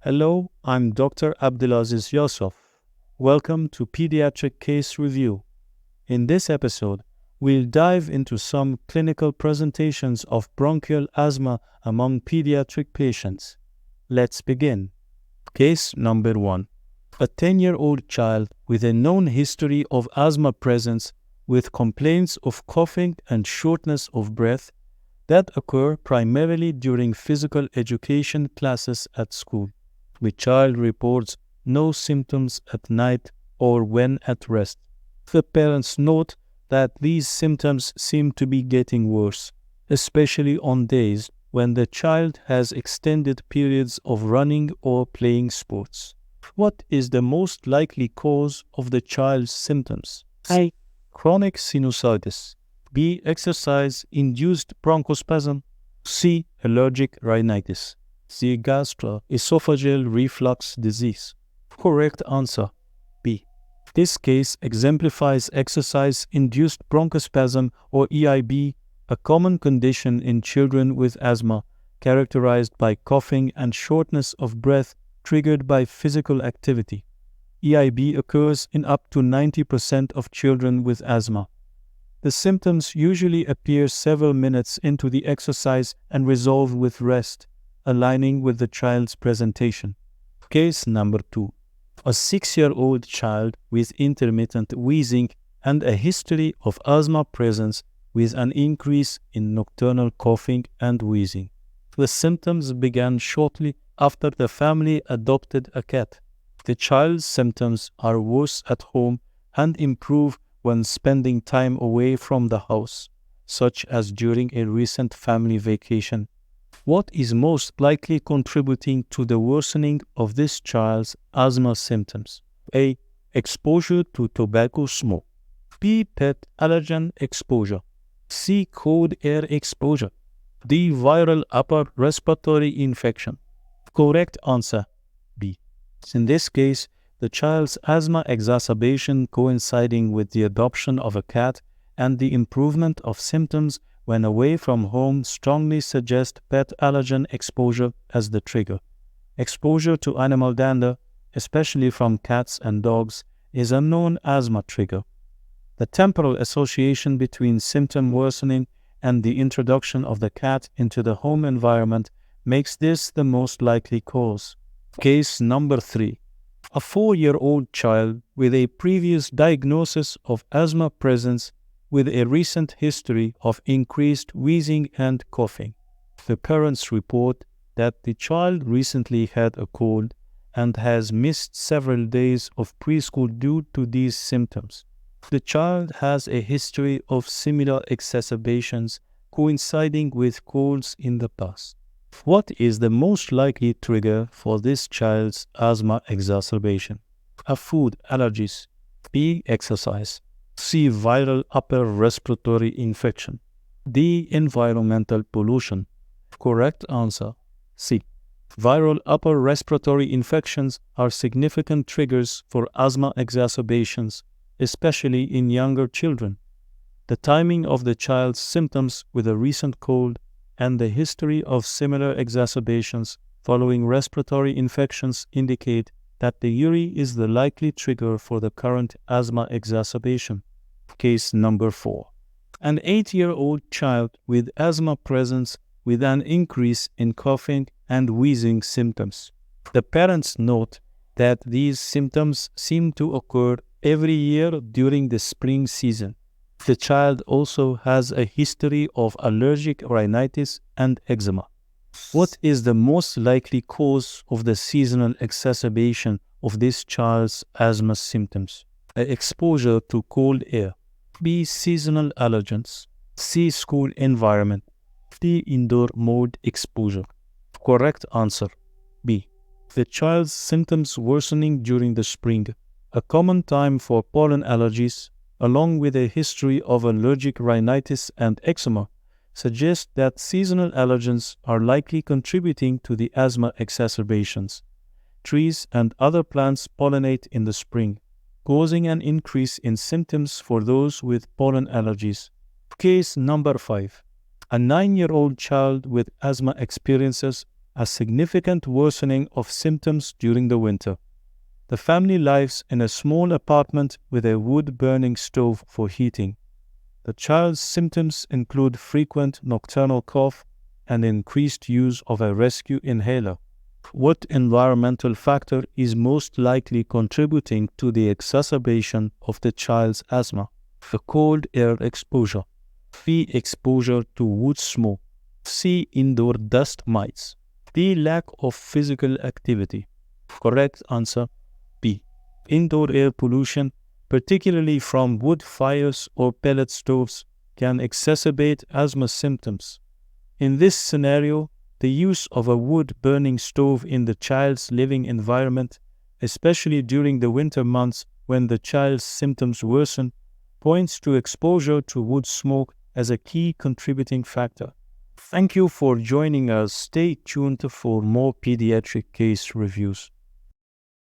Hello, I'm Dr. Abdulaziz Yusuf. Welcome to Pediatric Case Review. In this episode, we'll dive into some clinical presentations of bronchial asthma among pediatric patients. Let's begin. Case number 1. A 10-year-old child with a known history of asthma presence with complaints of coughing and shortness of breath that occur primarily during physical education classes at school. The child reports no symptoms at night or when at rest. The parents note that these symptoms seem to be getting worse, especially on days when the child has extended periods of running or playing sports. What is the most likely cause of the child's symptoms? A. Chronic sinusitis. B. Exercise-induced bronchospasm. C. Allergic rhinitis. C. Gastroesophageal reflux disease. Correct answer B. This case exemplifies exercise-induced bronchospasm or EIB, a common condition in children with asthma, characterized by coughing and shortness of breath triggered by physical activity. EIB occurs in up to 90% of children with asthma. The symptoms usually appear several minutes into the exercise and resolve with rest, aligning with the child's presentation. Case number 2. A 6-year-old child with intermittent wheezing and a history of asthma presence with an increase in nocturnal coughing and wheezing. The symptoms began shortly after the family adopted a cat. The child's symptoms are worse at home and improve when spending time away from the house, such as during a recent family vacation. What is most likely contributing to the worsening of this child's asthma symptoms? A. Exposure to tobacco smoke. B. Pet allergen exposure. C. Cold air exposure. D. Viral upper respiratory infection. Correct answer B. In this case, the child's asthma exacerbation coinciding with the adoption of a cat and the improvement of symptoms when away from home strongly suggest pet allergen exposure as the trigger. Exposure to animal dander, especially from cats and dogs, is a known asthma trigger. The temporal association between symptom worsening and the introduction of the cat into the home environment makes this the most likely cause. Case number 3. A 4-year-old child with a previous diagnosis of asthma presence with a recent history of increased wheezing and coughing. The parents report that the child recently had a cold and has missed several days of preschool due to these symptoms. The child has a history of similar exacerbations coinciding with colds in the past. What is the most likely trigger for this child's asthma exacerbation? A. Food allergies. B. Exercise. C. Viral upper respiratory infection. D. Environmental pollution. Correct answer C. Viral upper respiratory infections are significant triggers for asthma exacerbations, especially in younger children. The timing of the child's symptoms with a recent cold and the history of similar exacerbations following respiratory infections indicate that the URI is the likely trigger for the current asthma exacerbation. Case number 4. An 8-year-old child with asthma presence with an increase in coughing and wheezing symptoms. The parents note that these symptoms seem to occur every year during the spring season. The child also has a history of allergic rhinitis and eczema. What is the most likely cause of the seasonal exacerbation of this child's asthma symptoms? A. Exposure to cold air. B. Seasonal allergens. C. School environment. D. Indoor mode exposure. Correct answer B. The child's symptoms worsening during the spring, a common time for pollen allergies, along with a history of allergic rhinitis and eczema, suggest that seasonal allergens are likely contributing to the asthma exacerbations. Trees and other plants pollinate in the spring, causing an increase in symptoms for those with pollen allergies. Case number 5. A 9-year-old child with asthma experiences a significant worsening of symptoms during the winter. The family lives in a small apartment with a wood-burning stove for heating. The child's symptoms include frequent nocturnal cough and increased use of a rescue inhaler. What environmental factor is most likely contributing to the exacerbation of the child's asthma? The cold air exposure. B. Exposure to wood smoke. C. Indoor dust mites. D. Lack of physical activity. Correct answer B. Indoor air pollution, particularly from wood fires or pellet stoves, can exacerbate asthma symptoms. In this scenario, the use of a wood-burning stove in the child's living environment, especially during the winter months when the child's symptoms worsen, points to exposure to wood smoke as a key contributing factor. Thank you for joining us. Stay tuned for more pediatric case reviews.